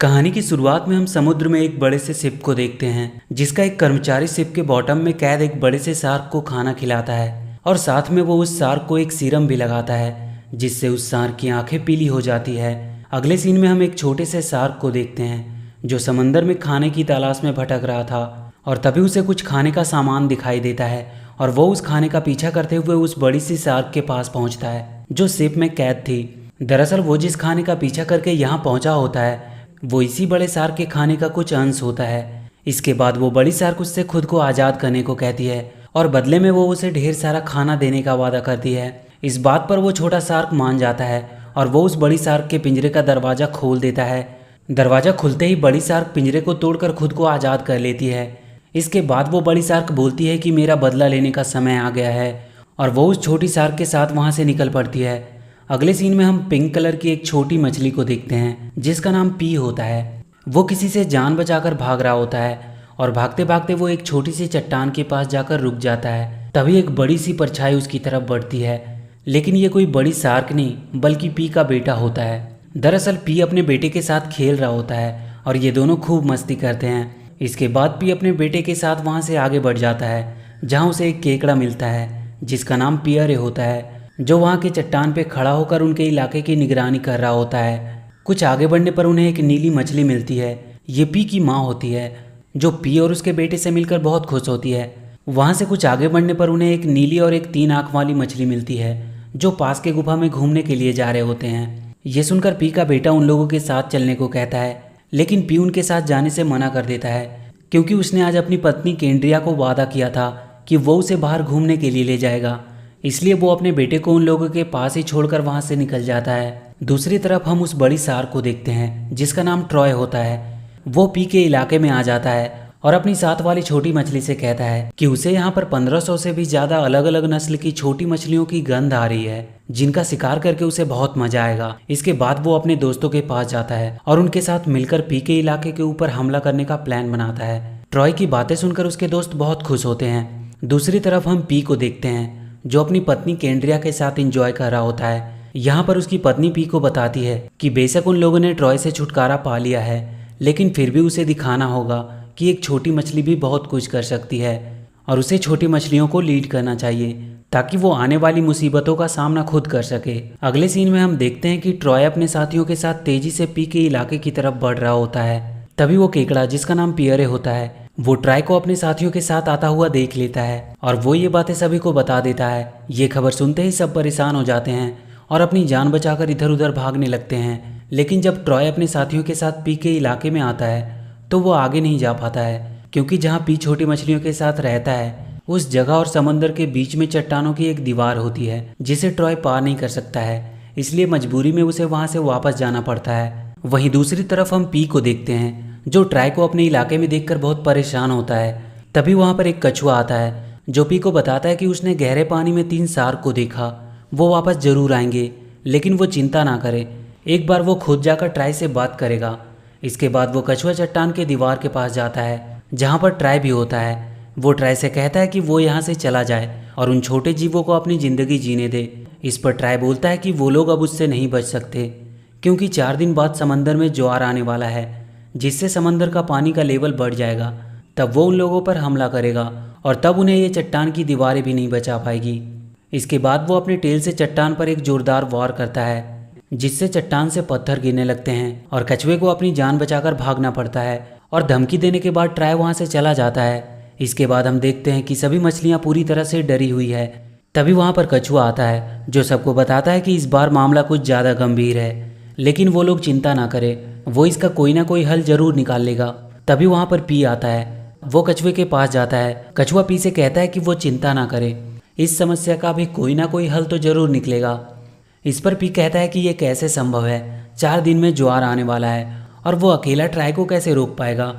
कहानी की शुरुआत में हम समुद्र में एक बड़े से शिप को देखते हैं, जिसका एक कर्मचारी शिप के बॉटम में कैद एक बड़े से शार्क को खाना खिलाता है और साथ में वो उस शार्क को एक सीरम भी लगाता है, जिससे उस शार्क की आंखें पीली हो जाती है। अगले सीन में हम एक छोटे से शार्क को देखते हैं जो समंदर में खाने की तलाश में भटक रहा था, और तभी उसे कुछ खाने का सामान दिखाई देता है और वो उस खाने का पीछा करते हुए उस बड़ी सी शार्क के पास पहुंचता है जो शिप में कैद थी। दरअसल वो जिस खाने का पीछा करके यहाँ पहुंचा होता है वो इसी बड़े शार्क के खाने का कुछ अंश होता है। इसके बाद वो बड़ी शार्क उससे खुद को आज़ाद करने को कहती है और बदले में वो उसे ढेर सारा खाना देने का वादा करती है। इस बात पर वो छोटा शार्क मान जाता है और वो उस बड़ी शार्क के पिंजरे का दरवाज़ा खोल देता है। दरवाज़ा खुलते ही बड़ी शार्क पिंजरे को तोड़कर खुद को आज़ाद कर लेती है। इसके बाद वो बड़ी शार्क बोलती है कि मेरा बदला लेने का समय आ गया है, और वो उस छोटी शार्क के साथ वहाँ से निकल पड़ती है। अगले सीन में हम पिंक कलर की एक छोटी मछली को देखते हैं जिसका नाम पी होता है। वो किसी से जान बचाकर भाग रहा होता है और भागते भागते वो एक छोटी सी चट्टान के पास जाकर रुक जाता है। तभी एक बड़ी सी परछाई उसकी तरफ बढ़ती है, लेकिन ये कोई बड़ी शार्क नहीं बल्कि पी का बेटा होता है। दरअसल पी अपने बेटे के साथ खेल रहा होता है और ये दोनों खूब मस्ती करते हैं। इसके बाद पी अपने बेटे के साथ वहाँ से आगे बढ़ जाता है, जहाँ उसे एक केकड़ा मिलता है जिसका नाम पियरे होता है, जो वहाँ के चट्टान पे खड़ा होकर उनके इलाके की निगरानी कर रहा होता है। कुछ आगे बढ़ने पर उन्हें एक नीली मछली मिलती है। ये पी की माँ होती है, जो पी और उसके बेटे से मिलकर बहुत खुश होती है। वहाँ से कुछ आगे बढ़ने पर उन्हें एक नीली और एक 3 आँख वाली मछली मिलती है, जो पास के गुफा में घूमने के लिए जा रहे होते हैं। ये सुनकर पी का बेटा उन लोगों के साथ चलने को कहता है, लेकिन पी उनके साथ जाने से मना कर देता है क्योंकि उसने आज अपनी पत्नी केंड्रिया को वादा किया था कि वो उसे बाहर घूमने के लिए ले जाएगा। इसलिए वो अपने बेटे को उन लोगों के पास ही छोड़कर वहाँ से निकल जाता है। दूसरी तरफ हम उस बड़ी शार्क को देखते हैं जिसका नाम ट्रॉय होता है। वो पी के इलाके में आ जाता है और अपनी साथ वाली छोटी मछली से कहता है कि उसे यहाँ पर 1500 से भी ज़्यादा अलग अलग नस्ल की छोटी मछलियों की गंध आ रही है, जिनका शिकार करके उसे बहुत मजा आएगा। इसके बाद वो अपने दोस्तों के पास जाता है और उनके साथ मिलकर पी के इलाके के ऊपर हमला करने का प्लान बनाता है। ट्रॉय की बातें सुनकर उसके दोस्त बहुत खुश होते हैं। दूसरी तरफ हम पी को देखते हैं जो अपनी पत्नी केंड्रिया के साथ एंजॉय कर रहा होता है। यहाँ पर उसकी पत्नी पी को बताती है कि बेशक उन लोगों ने ट्रॉय से छुटकारा पा लिया है, लेकिन फिर भी उसे दिखाना होगा कि एक छोटी मछली भी बहुत कुछ कर सकती है और उसे छोटी मछलियों को लीड करना चाहिए ताकि वो आने वाली मुसीबतों का सामना खुद कर सके। अगले सीन में हम देखते हैं कि ट्रॉय अपने साथियों के साथ तेजी से पी के इलाके की तरफ बढ़ रहा होता है। तभी वो केकड़ा जिसका नाम पियरे होता है वो ट्रॉय को अपने साथियों के साथ आता हुआ देख लेता है और वो ये बातें सभी को बता देता है। ये खबर सुनते ही सब परेशान हो जाते हैं और अपनी जान बचाकर इधर उधर भागने लगते हैं। लेकिन जब ट्रॉय अपने साथियों के साथ पी के इलाके में आता है तो वो आगे नहीं जा पाता है, क्योंकि जहाँ पी छोटी मछलियों के साथ रहता है उस जगह और समंदर के बीच में चट्टानों की एक दीवार होती है जिसे ट्रॉय पार नहीं कर सकता है। इसलिए मजबूरी में उसे वहाँ से वापस जाना पड़ता है। वहीं दूसरी तरफ हम पी को देखते हैं जो ट्रॉय को अपने इलाके में देखकर बहुत परेशान होता है। तभी वहाँ पर एक कछुआ आता है जो पी को बताता है कि उसने गहरे पानी में 3 शार्क को देखा, वो वापस जरूर आएंगे, लेकिन वो चिंता ना करे, एक बार वो खुद जाकर ट्रॉय से बात करेगा। इसके बाद वो कछुआ चट्टान के दीवार के पास जाता है जहाँ पर ट्रॉय भी होता है। वो ट्रॉय से कहता है कि वो यहाँ से चला जाए और उन छोटे जीवों को अपनी ज़िंदगी जीने दे। इस पर ट्रॉय बोलता है कि वो लोग अब उससे नहीं बच सकते, क्योंकि 4 दिन बाद समंदर में ज्वार आने वाला है, जिससे समंदर का पानी का लेवल बढ़ जाएगा। तब वो उन लोगों पर हमला करेगा और तब उन्हें ये चट्टान की दीवारें भी नहीं बचा पाएगी। इसके बाद वो अपने टेल से चट्टान पर एक जोरदार वार करता है, जिससे चट्टान से पत्थर गिरने लगते हैं और कछुए को अपनी जान बचाकर भागना पड़ता है। और धमकी देने के बाद ट्रॉय वहाँ से चला जाता है। इसके बाद हम देखते हैं कि सभी मछलियाँ पूरी तरह से डरी हुई है। तभी वहाँ पर कछुआ आता है जो सबको बताता है कि इस बार मामला कुछ ज़्यादा गंभीर है, लेकिन वो लोग चिंता ना करें, वो इसका कोई ना कोई हल जरूर निकाल लेगा। तभी वहाँ पर पी आता है। वो कछुए के पास जाता है। कछुआ पी से कहता है कि वो चिंता ना करे, इस समस्या का भी कोई ना कोई हल तो जरूर निकलेगा। इस पर पी कहता है कि ये कैसे संभव है, 4 दिन में ज्वार आने वाला है और वो अकेला ट्रॉय को कैसे रोक पाएगा।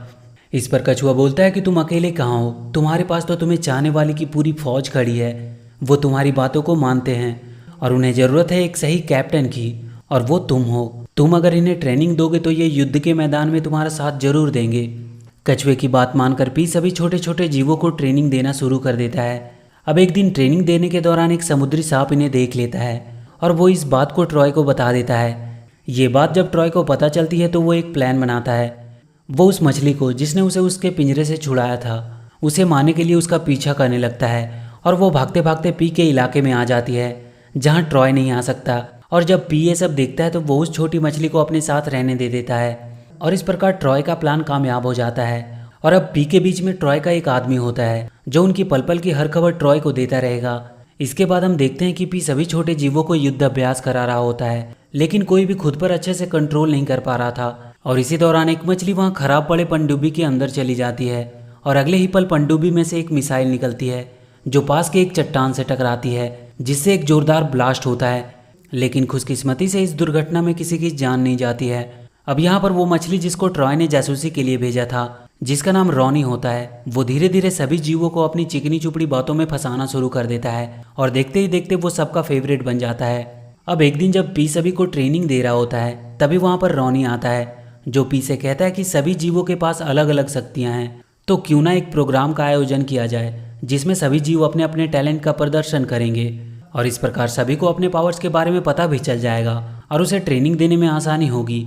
इस पर कछुआ बोलता है कि तुम अकेले कहाँ हो, तुम्हारे पास तो तुम्हें चाहने वाली की पूरी फौज खड़ी है, वो तुम्हारी बातों को मानते हैं और उन्हें ज़रूरत है एक सही कैप्टन की, और वो तुम हो। तुम अगर इन्हें ट्रेनिंग दोगे तो ये युद्ध के मैदान में तुम्हारा साथ जरूर देंगे। कछुए की बात मानकर पी सभी छोटे छोटे जीवों को ट्रेनिंग देना शुरू कर देता है। अब एक दिन ट्रेनिंग देने के दौरान एक समुद्री सांप इन्हें देख लेता है और वो इस बात को ट्रॉय को बता देता है। ये बात जब ट्रॉय को पता चलती है तो वो एक प्लान बनाता है। वो उस मछली को जिसने उसे उसके पिंजरे से छुड़ाया था उसे मारने के लिए उसका पीछा करने लगता है और वो भागते भागते पी के इलाके में आ जाती है जहाँ ट्रॉय नहीं आ सकता। और जब पी ये सब देखता है तो वो उस छोटी मछली को अपने साथ रहने दे देता है और इस प्रकार ट्रॉय का प्लान कामयाब हो जाता है। और अब पी के बीच में ट्रॉय का एक आदमी होता है जो उनकी पल पल की हर खबर ट्रॉय को देता रहेगा। इसके बाद हम देखते हैं कि पी सभी छोटे जीवों को युद्ध अभ्यास करा रहा होता है, लेकिन कोई भी खुद पर अच्छे से कंट्रोल नहीं कर पा रहा था। और इसी दौरान एक मछली वहाँ खराब पड़े पनडुब्बी के अंदर चली जाती है और अगले ही पल पनडुब्बी में से एक मिसाइल निकलती है जो पास के एक चट्टान से टकराती है जिससे एक जोरदार ब्लास्ट होता है। लेकिन खुशकिस्मती से इस दुर्घटना में किसी की जान नहीं जाती है। अब यहाँ पर वो मछली जिसको ट्रॉय ने जासूसी के लिए भेजा था, जिसका नाम रॉनी होता है, वो धीरे धीरे सभी जीवों को अपनी चिकनी चुपड़ी बातों में फंसाना शुरू कर देता है और देखते ही देखते वो सबका फेवरेट बन जाता है। अब एक दिन जब पी सभी को ट्रेनिंग दे रहा होता है तभी वहाँ पर रॉनी आता है जो पी से कहता है कि सभी जीवों के पास अलग अलग शक्तियाँ हैं, तो क्यों ना एक प्रोग्राम का आयोजन किया जाए जिसमें सभी जीव अपने अपने टैलेंट का प्रदर्शन करेंगे और इस प्रकार सभी को अपने पावर्स के बारे में पता भी चल जाएगा और उसे ट्रेनिंग देने में आसानी होगी।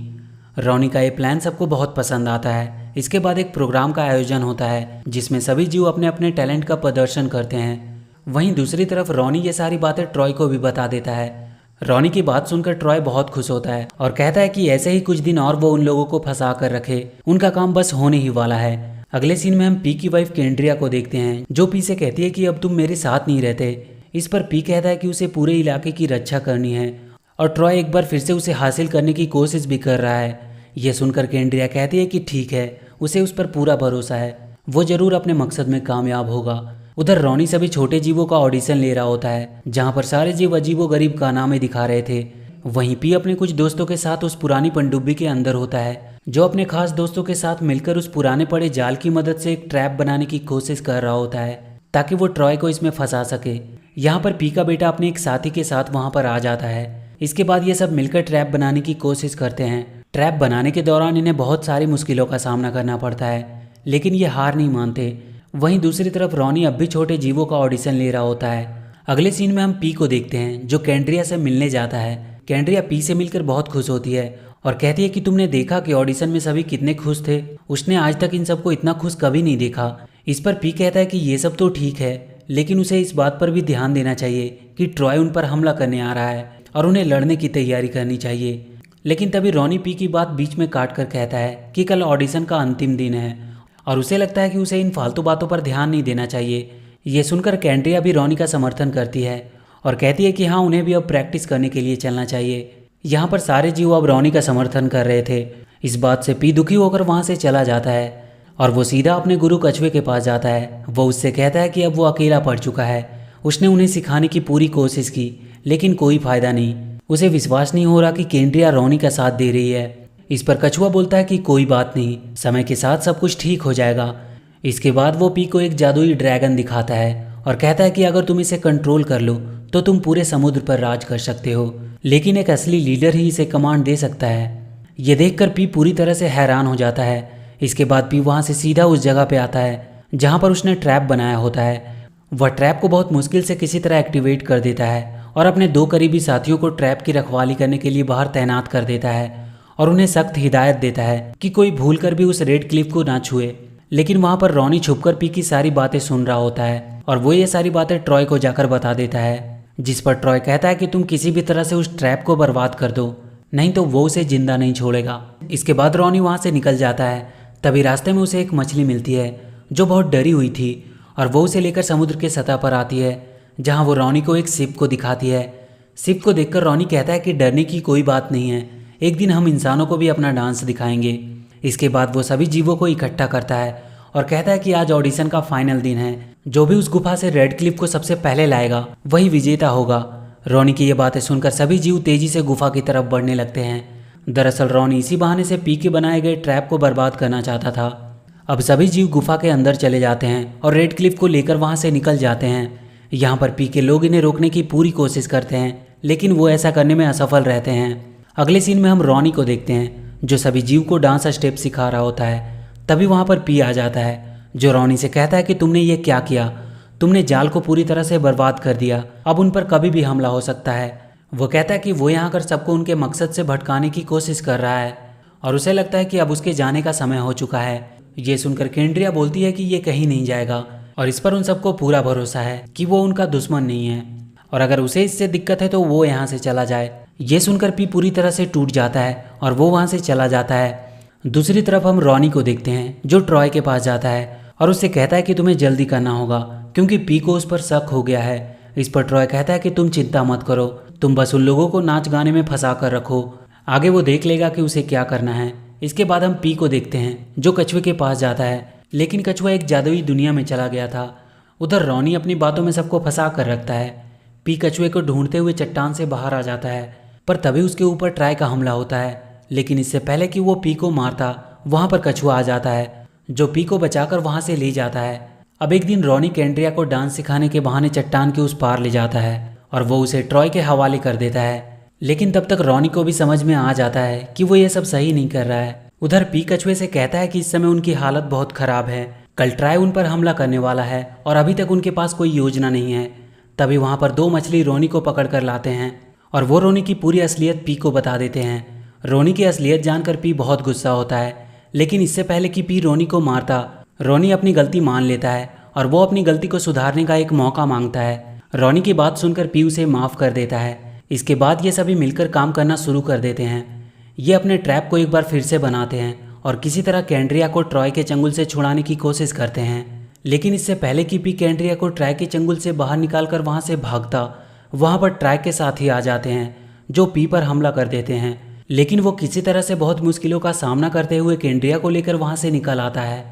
रॉनी का ये प्लान सबको बहुत पसंद आता है। इसके बाद एक प्रोग्राम का आयोजन होता है जिसमें सभी जीव अपने अपने टैलेंट का प्रदर्शन करते हैं। वहीं दूसरी तरफ रॉनी ये सारी बातें ट्रॉय को भी बता देता है। रॉनी की बात सुनकर ट्रॉय बहुत खुश होता है और कहता है कि ऐसे ही कुछ दिन और वो उन लोगों को फंसा कर रखे, उनका काम बस होने ही वाला है। अगले सीन में हम पी की वाइफ केंड्रिया को देखते हैं जो पी से कहती है कि अब तुम मेरे साथ नहीं रहते। इस पर पी कहता है कि उसे पूरे इलाके की रक्षा करनी है और ट्रॉय एक बार फिर से उसे हासिल करने की कोशिश भी कर रहा है। यह सुनकर केंड्रिया कहती है कि ठीक है, उसे उस पर पूरा भरोसा है, वो जरूर अपने मकसद में कामयाब होगा। उधर रॉनी सभी छोटे जीवों का ऑडिशन ले रहा होता है जहाँ पर सारे जीव अजीबो गरीब कारनामे दिखा रहे थे। वहीं पी अपने कुछ दोस्तों के साथ उस पुरानी पनडुब्बी के अंदर होता है जो अपने खास दोस्तों के साथ मिलकर उस पुराने पड़े जाल की मदद से एक ट्रैप बनाने की कोशिश कर रहा होता है ताकि वो ट्रॉय को इसमें फंसा सके। यहाँ पर पी का बेटा अपने एक साथी के साथ वहाँ पर आ जाता है। इसके बाद ये सब मिलकर ट्रैप बनाने की कोशिश करते हैं। ट्रैप बनाने के दौरान इन्हें बहुत सारी मुश्किलों का सामना करना पड़ता है, लेकिन ये हार नहीं मानते। वहीं दूसरी तरफ रॉनी अब भी छोटे जीवों का ऑडिशन ले रहा होता है। अगले सीन में हम पी को देखते हैं जो केंड्रिया से मिलने जाता है। केंड्रिया पी से मिलकर बहुत खुश होती है और कहती है कि तुमने देखा कि ऑडिशन में सभी कितने खुश थे, उसने आज तक इन सबको इतना खुश कभी नहीं देखा। इस पर पी कहता है कि ये सब तो ठीक है, लेकिन उसे इस बात पर भी ध्यान देना चाहिए कि ट्रॉय उन पर हमला करने आ रहा है और उन्हें लड़ने की तैयारी करनी चाहिए। लेकिन तभी रॉनी पी की बात बीच में काट कर कहता है कि कल ऑडिशन का अंतिम दिन है और उसे लगता है कि उसे इन फालतू बातों पर ध्यान नहीं देना चाहिए। ये सुनकर केंड्रिया भी रॉनी का समर्थन करती है और कहती है कि हाँ, उन्हें भी अब प्रैक्टिस करने के लिए चलना चाहिए। यहाँ पर सारे जीव अब रॉनी का समर्थन कर रहे थे। इस बात से पी दुखी होकर वहाँ से चला जाता है और वो सीधा अपने गुरु कछुए के पास जाता है। वो उससे कहता है कि अब वो अकेला पड़ चुका है। उसने उन्हें सिखाने की पूरी कोशिश की, लेकिन कोई फायदा नहीं। उसे विश्वास नहीं हो रहा कि केंड्रिया रॉनी का साथ दे रही है। इस पर कछुआ बोलता है कि कोई बात नहीं, समय के साथ सब कुछ ठीक हो जाएगा। इसके बाद वो पी को एक जादुई ड्रैगन दिखाता है और कहता है कि अगर तुम इसे कंट्रोल कर लो तो तुम पूरे समुद्र पर राज कर सकते हो, लेकिन एक असली लीडर ही इसे कमांड दे सकता है। ये देखकर पी पूरी तरह से हैरान हो जाता है। इसके बाद पी वहाँ से सीधा उस जगह पे आता है जहाँ पर उसने ट्रैप बनाया होता है। वह ट्रैप को बहुत मुश्किल से किसी तरह एक्टिवेट कर देता है और अपने 2 करीबी साथियों को ट्रैप की रखवाली करने के लिए बाहर तैनात कर देता है और उन्हें सख्त हिदायत देता है कि कोई भूल कर भी उस रेड क्लिफ को ना छुए। लेकिन वहाँ पर रॉनी छुपकर पी की सारी बातें सुन रहा होता है और वो ये सारी बातें ट्रॉय को जाकर बता देता है, जिस पर ट्रॉय कहता है कि तुम किसी भी तरह से उस ट्रैप को बर्बाद कर दो, नहीं तो वो उसे जिंदा नहीं छोड़ेगा। इसके बाद रॉनी वहाँ से निकल जाता है। तभी रास्ते में उसे एक मछली मिलती है जो बहुत डरी हुई थी और वो उसे लेकर समुद्र के सतह पर आती है जहाँ वो रॉनी को एक शिप को दिखाती है। शिप को देखकर रॉनी कहता है कि डरने की कोई बात नहीं है, एक दिन हम इंसानों को भी अपना डांस दिखाएंगे। इसके बाद वो सभी जीवों को इकट्ठा करता है और कहता है कि आज ऑडिशन का फाइनल दिन है, जो भी उस गुफा से रेड क्लिफ को सबसे पहले लाएगा वही विजेता होगा। रॉनी की ये बातें सुनकर सभी जीव तेजी से गुफा की तरफ बढ़ने लगते हैं। दरअसल रॉनी इसी बहाने से पी के बनाए गए ट्रैप को बर्बाद करना चाहता था। अब सभी जीव गुफा के अंदर चले जाते हैं और रेड क्लिफ को लेकर वहाँ से निकल जाते हैं। यहाँ पर पी के लोग इन्हें रोकने की पूरी कोशिश करते हैं, लेकिन वो ऐसा करने में असफल रहते हैं। अगले सीन में हम रॉनी को देखते हैं जो सभी जीव को डांस स्टेप सिखा रहा होता है। तभी वहाँ पर पी आ जाता है जो रॉनी से कहता है कि तुमने ये क्या किया, तुमने जाल को पूरी तरह से बर्बाद कर दिया, अब उन पर कभी भी हमला हो सकता है। वो कहता है कि वो यहाँ कर सबको उनके मकसद से भटकाने की कोशिश कर रहा है और उसे लगता है कि अब उसके जाने का समय हो चुका है। ये सुनकर केंड्रिया बोलती है कि ये कहीं नहीं जाएगा और इस पर उन सबको पूरा भरोसा है कि वो उनका दुश्मन नहीं है और अगर उसे इससे दिक्कत है तो वो यहाँ से चला जाए। ये सुनकर पी पूरी तरह से टूट जाता है और वो वहाँ से चला जाता है। दूसरी तरफ हम रॉनी को देखते हैं जो ट्रॉय के पास जाता है और उससे कहता है कि तुम्हें जल्दी करना होगा क्योंकि पी को उस पर शक हो गया है। इस पर ट्रॉय कहता है कि तुम चिंता मत करो, तुम बस उन लोगों को नाच गाने में फंसा कर रखो, आगे वो देख लेगा कि उसे क्या करना है। इसके बाद हम पी को देखते हैं जो कछुए के पास जाता है, लेकिन कछुआ एक जादुई दुनिया में चला गया था। उधर रॉनी अपनी बातों में सबको फंसा कर रखता है। पी कछुए को ढूंढते हुए चट्टान से बाहर आ जाता है, पर तभी उसके ऊपर ट्राई का हमला होता है। लेकिन इससे पहले कि वो पी को मारता वहाँ पर कछुआ आ जाता है जो पी को बचाकर वहाँ से ले जाता है। अब एक दिन रॉनी केंड्रिया को डांस सिखाने के बहाने चट्टान के उस पार ले जाता है और वो उसे ट्रॉय के हवाले कर देता है। लेकिन तब तक रॉनी को भी समझ में आ जाता है कि वो ये सब सही नहीं कर रहा है। उधर पी कछुए से कहता है कि इस समय उनकी हालत बहुत खराब है, कल ट्राई उन पर हमला करने वाला है और अभी तक उनके पास कोई योजना नहीं है। तभी वहाँ पर दो मछली रोनी को पकड़ कर लाते हैं और वो रोनी की पूरी असलियत पी को बता देते हैं। रोनी की असलियत जानकर पी बहुत गुस्सा होता है, लेकिन इससे पहले कि पी रोनी को मारता रोनी अपनी गलती मान लेता है और वो अपनी गलती को सुधारने का एक मौका मांगता है। रोनी की बात सुनकर पी उसे माफ़ कर देता है। इसके बाद ये सभी मिलकर काम करना शुरू कर देते हैं। ये अपने ट्रैप को एक बार फिर से बनाते हैं और किसी तरह केंड्रिया को ट्रॉय के चंगुल से छुड़ाने की कोशिश करते हैं। लेकिन इससे पहले कि पी केंड्रिया को ट्राय के चंगुल से बाहर निकालकर वहाँ से भागता, वहाँ पर ट्राय के साथ ही आ जाते हैं जो पी पर हमला कर देते हैं। लेकिन वो किसी तरह से बहुत मुश्किलों का सामना करते हुए केंड्रिया को लेकर वहाँ से निकल आता है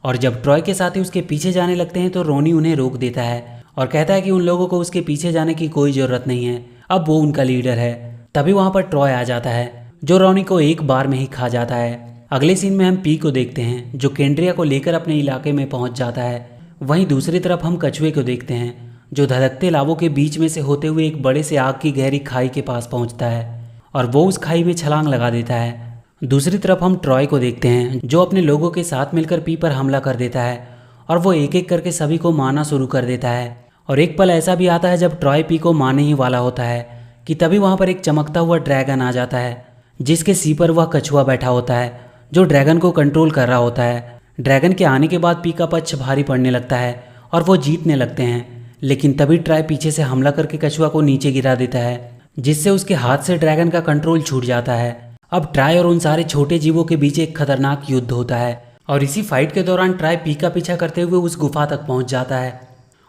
और जब ट्रॉय के साथी उसके पीछे जाने लगते हैं तो रोनी उन्हें रोक देता है और कहता है कि उन लोगों को उसके पीछे जाने की कोई ज़रूरत नहीं है, अब वो उनका लीडर है। तभी वहाँ पर ट्रॉय आ जाता है जो रोनी को एक बार में ही खा जाता है। अगले सीन में हम पी को देखते हैं जो केंड्रिया को लेकर अपने इलाके में पहुँच जाता है। वहीं दूसरी तरफ हम कछुए को देखते हैं जो धधकते लावों के बीच में से होते हुए एक बड़े से आग की गहरी खाई के पास पहुँचता है और वो उस खाई में छलांग लगा देता है। दूसरी तरफ हम ट्रॉय को देखते हैं जो अपने लोगों के साथ मिलकर पी पर हमला कर देता है और वो एक एक करके सभी को मारना शुरू कर देता है। और एक पल ऐसा भी आता है जब ट्रॉय पी को मारने ही वाला होता है कि तभी वहाँ पर एक चमकता हुआ ड्रैगन आ जाता है जिसके सी पर वह कछुआ बैठा होता है जो ड्रैगन को कंट्रोल कर रहा होता है। ड्रैगन के आने के बाद पी का पक्ष भारी पड़ने लगता है और वो जीतने लगते हैं। लेकिन तभी ट्राय पीछे से हमला करके कछुआ को नीचे गिरा देता है जिससे उसके हाथ से ड्रैगन का कंट्रोल छूट जाता है। अब ट्राय और उन सारे छोटे जीवों के बीच एक खतरनाक युद्ध होता है और इसी फाइट के दौरान ट्राय पी का पीछा करते हुए उस गुफा तक पहुंच जाता है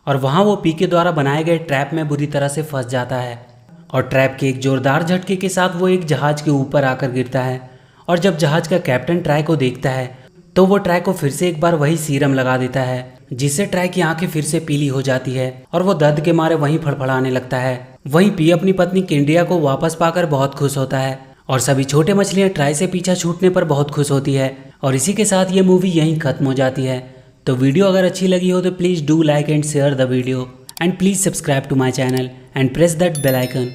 और वहां वो पी के द्वारा बनाए गए ट्रैप में बुरी तरह से फंस जाता है और ट्रैप के एक जोरदार झटके के साथ वो एक जहाज के ऊपर आकर गिरता है। और जब जहाज का कैप्टन ट्राय को देखता है तो वो ट्राय को फिर से एक बार वही सीरम लगा देता है जिससे ट्राय की आंखें फिर से पीली हो जाती है और वो दर्द के मारे वहीं फड़फड़ाने लगता है। वहीं पी अपनी पत्नी केंड्रिया को वापस पाकर बहुत खुश होता है और सभी छोटे मछलियां ट्राय से पीछा छूटने पर बहुत खुश होती है। और इसी के साथ ये मूवी यहीं खत्म हो जाती है। तो वीडियो अगर अच्छी लगी हो तो please do like and share the video and please subscribe to my channel and press that bell icon.